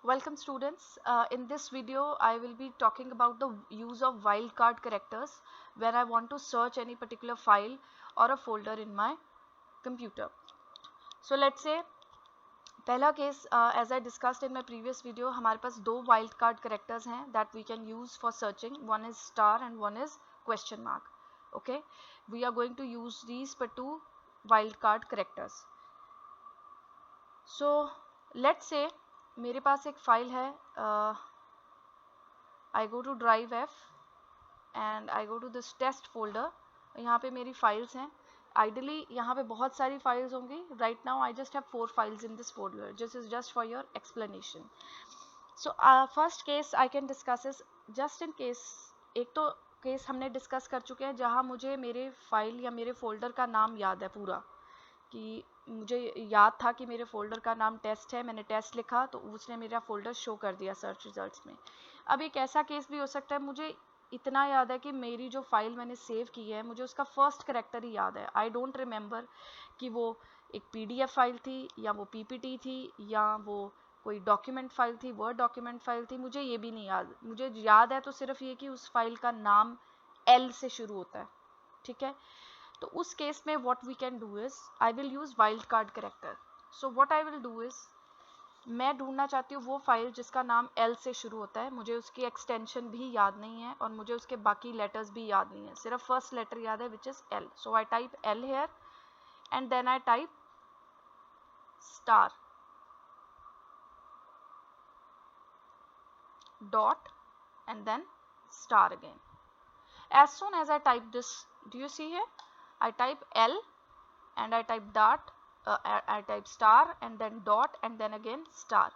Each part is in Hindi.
Welcome students. In this video I will be talking about the use of wildcard characters when I want to search any particular file or a folder in my computer. So let's say पहला case as I discussed in my previous video, हमारे पास दो wildcard characters हैं that we can use for searching. One is star and one is question mark. Okay, we are going to use these for two wildcard characters. So let's say मेरे पास एक फाइल है, I go to drive F and I go to this test folder. यहाँ पे मेरी फाइल्स हैं. आइडली यहाँ पे बहुत सारी फाइल्स होंगी. Right now I just have 4 files in this folder. This is just for your explanation. So first case I can discuss is just in case. एक तो केस हमने डिस्कस कर चुके हैं जहाँ मुझे मेरे फाइल या मेरे फोल्डर का नाम याद है पूरा, कि मुझे याद था कि मेरे फोल्डर का नाम टेस्ट है, मैंने टेस्ट लिखा तो उसने मेरा फोल्डर शो कर दिया सर्च रिजल्ट्स में. अब एक ऐसा केस भी हो सकता है मुझे इतना याद है कि मेरी जो फाइल मैंने सेव की है मुझे उसका फर्स्ट कैरेक्टर ही याद है. आई डोंट रिमेंबर कि वो एक पीडीएफ फाइल थी या वो पीपीटी थी या वो कोई डॉक्यूमेंट फाइल थी, वर्ड डॉक्यूमेंट फाइल थी, मुझे ये भी नहीं याद. मुझे याद है तो सिर्फ ये कि उस फाइल का नाम एल से शुरू होता है. ठीक है, तो उस केस में what we can do is I will use wild card character. So what I will do is, मैं ढूंढना चाहती हूँ वो फाइल जिसका नाम एल से शुरू होता है. मुझे उसकी एक्सटेंशन भी याद नहीं है और मुझे उसके बाकी लेटर्स भी याद नहीं है, सिर्फ फर्स्ट लेटर याद है which is L. So I type L here and then I type star dot and then star again. As soon as I type this, do you see here, I type L and I type dot, I type star and then dot and then again star.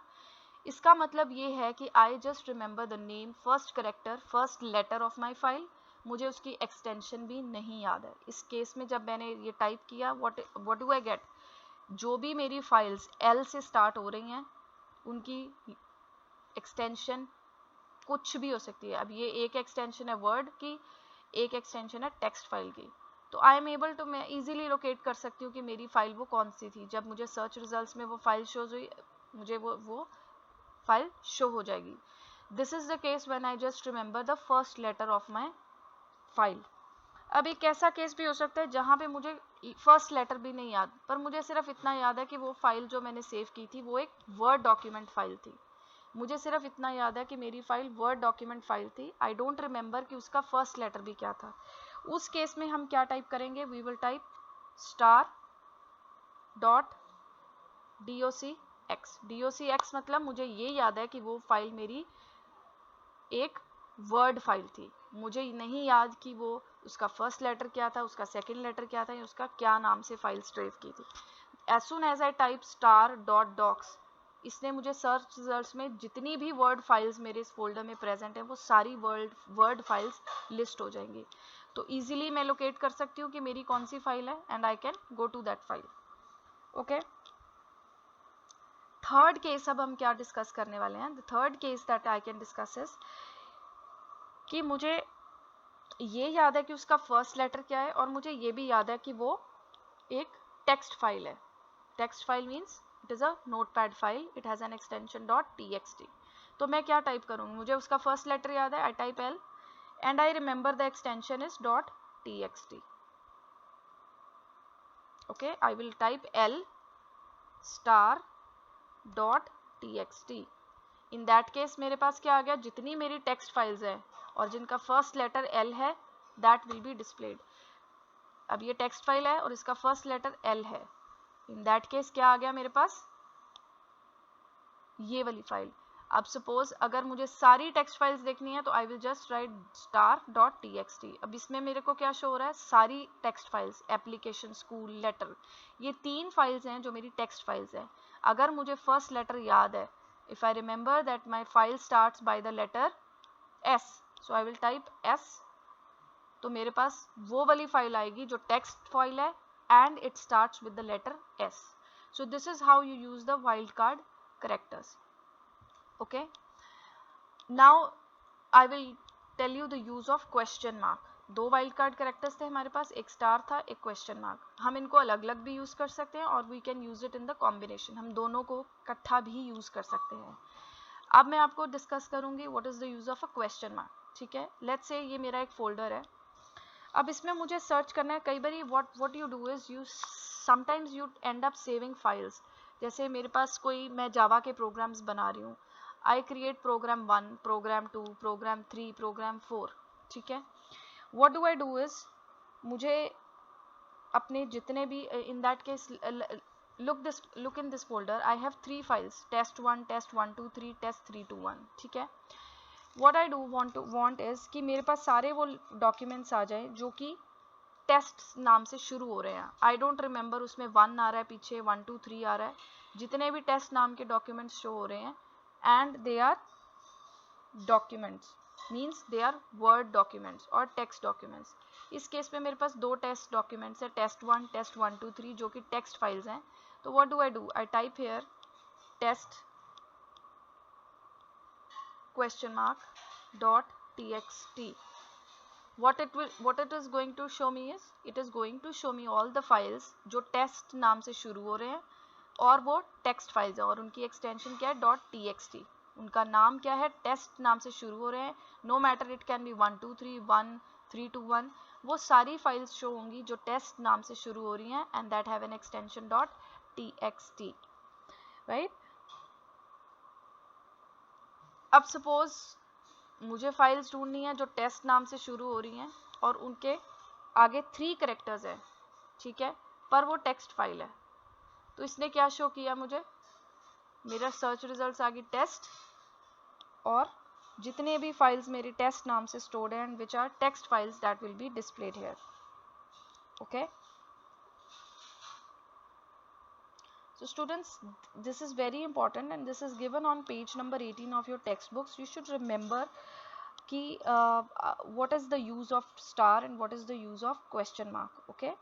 इसका मतलब ये है कि I just remember the name, first character, first letter of my file. मुझे उसकी एक्सटेंशन भी नहीं याद है. इस केस में जब मैंने ये टाइप किया, what do I get? जो भी मेरी फाइल्स L से स्टार्ट हो रही हैं उनकी एक्सटेंशन कुछ भी हो सकती है. अब ये एक एक्सटेंशन है वर्ड की, एक एक्सटेंशन है टेक्स्ट फाइल की, तो आई एम एबल टू, मैं इजीली लोकेट कर सकती हूँ कि मेरी फाइल वो कौन सी थी. जब मुझे सर्च रिजल्ट्स में वो फाइल शो हुई मुझे वो फाइल शो हो जाएगी. This is the case when I just remember the first letter of my file. अब एक ऐसा केस भी हो सकता है जहाँ पे मुझे फर्स्ट लेटर भी नहीं याद, पर मुझे सिर्फ इतना याद है कि वो फाइल जो मैंने सेव की थी वो एक वर्ड डॉक्यूमेंट फाइल थी. मुझे सिर्फ इतना याद है कि मेरी फाइल वर्ड डॉक्यूमेंट फाइल थी. आई डोंट रिमेंबर कि उसका फर्स्ट लेटर भी क्या था. उस केस में हम क्या टाइप करेंगे, we will type star dot docx. docx मतलब मुझे ये याद है कि वो फाइल मेरी एक वर्ड फाइल थी. मुझे नहीं याद कि वो उसका फर्स्ट लेटर क्या था, उसका सेकंड लेटर क्या था या उसका क्या नाम से फाइल सेव की थी. As soon as I type star dot docx, इसने मुझे सर्च रिजल्ट्स में जितनी भी वर्ड फाइल्स मेरे इस फोल्डर में प्रेजेंट है वो सारी वर्ड फाइल्स लिस्ट हो जाएंगी. तो इजीली मैं लोकेट कर सकती हूँ कि मेरी कौन सी फाइल है and I can go to that file. Okay, third case अब हम क्या डिस्कस करने वाले हैं. The third case that I can discuss is कि मुझे ये याद है कि उसका फर्स्ट लेटर क्या है और मुझे ये भी याद है कि वो एक टेक्स्ट फाइल है. Text file means it is a notepad file, it has an extension .txt. तो मैं क्या टाइप करूँगी, मुझे उसका फर्स्ट लेटर याद है, आई type L and I remember the extension is .txt. Okay, I will type L star .txt. In that case मेरे पास क्या आ गया, जितनी मेरी टेक्स्ट फाइल्स है और जिनका फर्स्ट लेटर एल है दैट विल बी डिस्प्लेड. अब ये टेक्स्ट फाइल है और इसका फर्स्ट लेटर एल है. इन दैट केस क्या आ गया मेरे पास, ये वाली फाइल. अब सपोज अगर मुझे सारी टेक्स्ट फाइल्स देखनी है तो I will just right star .txt. अब इसमें मेरे को क्या शो हो रहा है, सारी text files, application, school, letter, ये 3 फाइल्स हैं जो मेरी टेक्स्ट फाइल्स हैं. अगर मुझे फर्स्ट लेटर याद है, if I remember that my file starts by the letter S, so I will type S. तो मेरे पास वो वाली फाइल आएगी जो टेक्स्ट फाइल है and it starts with the letter S. So this is how you use the wildcard characters. Okay, now I will tell you the use of question mark. दो wildcard characters थे हमारे पास, एक स्टार था एक question mark. हम इनको अलग अलग भी यूज कर सकते हैं और we can use it in the combination. हम दोनों को इकट्ठा भी यूज कर सकते हैं. अब मैं आपको डिस्कस करूंगी what is the use of a question mark, ठीक है। लेट्स से ये मेरा एक फोल्डर है, अब इसमें मुझे सर्च करना है। कई बार what you do is you sometimes you end up saving files. जैसे मेरे पास कोई, मैं जावा के प्रोग्राम्स बना रही हूँ, I create program 1, program 2, program 3, program 4, ठीक है। What do I do is, मुझे अपने जितने भी in that case look in this folder, I have 3 files, test1, test123, test321, ठीक है। what I do want is कि मेरे पास सारे वो डॉक्यूमेंट्स आ जाए जो कि टेस्ट नाम से शुरू हो रहे हैं। आई डोंट रिमेंबर उसमें 1 आ रहा है पीछे, 1 2 3 आ रहा है, जितने भी टेस्ट नाम के डॉक्यूमेंट्स शो हो रहे हैं, and they are documents means they are word documents और टेक्स्ट डॉक्यूमेंट्स। इस केस में मेरे पास 2 टेस्ट डॉक्यूमेंट्स है, test1, test123, जो कि टेक्स्ट फाइल्स हैं। तो what do I type here test question mark dot txt. what it is going to show me is, it is going to show me all the files जो टेस्ट नाम से शुरू हो रहे हैं और वो टेक्स्ट फाइल्स हैं, और उनकी एक्सटेंशन क्या है, .txt। उनका नाम क्या है, टेस्ट नाम से शुरू हो रहे हैं, no matter it can be 1 2 3 1 3 2 1, वो सारी फाइल्स शो होंगी जो टेस्ट नाम से शुरू हो रही हैं, and that have an extension .txt, right. अब सपोज मुझे फाइल्स ढूंढनी है जो टेस्ट नाम से शुरू हो रही हैं और उनके आगे 3 कैरेक्टर्स है, ठीक है, पर वो टेक्स्ट फाइल है। तो इसने क्या शो किया, मुझे मेरा सर्च रिजल्ट्स आ गई टेस्ट, और जितने भी फाइल्स मेरी टेस्ट नाम से स्टोर्ड हैं and which are text files that will be displayed here, okay. So students, this is very important and this is given on page number 18 of your textbooks. You should remember ki what is the use of star and what is the use of question mark, okay.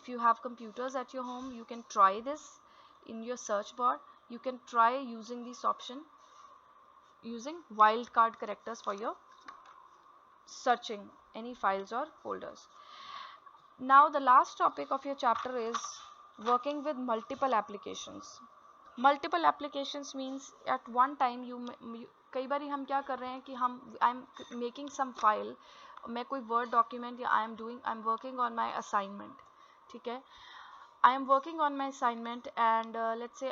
If you have computers at your home, you can try this in your search bar. You can try using this option, using wildcard characters for your searching any files or folders. Now the last topic of your chapter is working with multiple applications. Multiple applications means at one time you कई बार हम क्या कर रहे हैं कि हम I am making some file, मैं कोई वर्ड डॉक्यूमेंट या I am working on my assignment, ठीक है। I am working on my assignment and let's say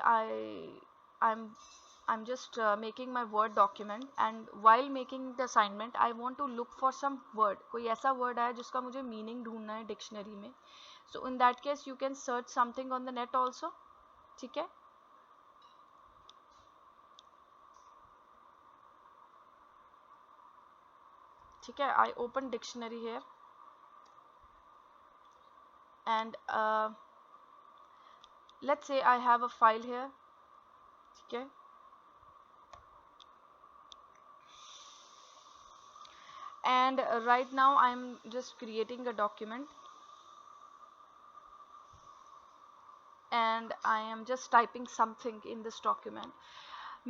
I'm just making my word document, and while making the assignment I want to look for some word, कोई ऐसा word है जिसका मुझे meaning ढूंढना है डिक्शनरी में। So in that case you can search something on the net also, ठीक है। ठीक है, I open dictionary here and let's say I have a file here, ठीक है, and right now I'm just creating a document and I am just typing something in this document.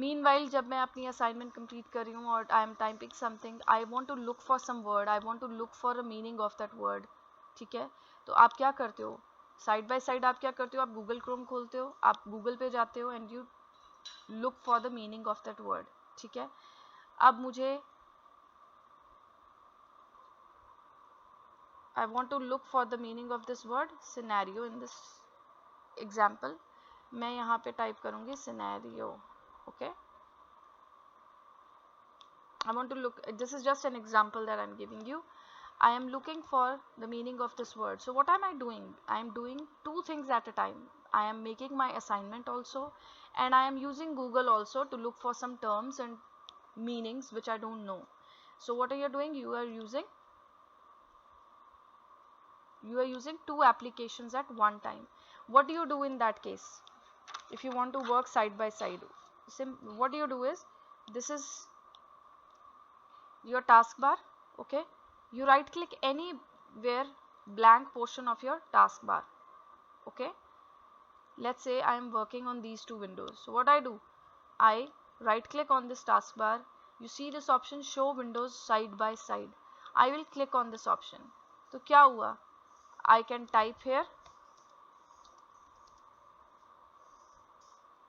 Meanwhile जब मैं अपनी assignment complete कर रही हूँ और I am typing something, I want to look for some word, I want to look for a meaning of that word, ठीक है। तो आप क्या करते हो, साइड बाय साइड आप क्या करते हो, आप गूगल क्रोम खोलते हो, आप गूगल पे जाते हो and you look for the meaning of that word, ठीक है। अब मुझे I want to look for the meaning of this word scenario in this example. मैं यहाँ पे टाइप करूँगी scenario, okay. I want to look, this is just an example that I'm giving you. I am looking for the meaning of this word. So what am I doing? I am doing 2 things at a time. I am making my assignment also and I am using Google also to look for some terms and meanings which I don't know. So what are you doing? You are using 2 applications at one time. What do you do in that case? If you want to work side by side, what do you do is, this is your taskbar, okay. You right click anywhere blank portion of your taskbar, okay. Let's say I am working on these 2 windows. So what I do, I right click on this taskbar, you see this option show windows side by side, I will click on this option. तो क्या हुआ, I can type here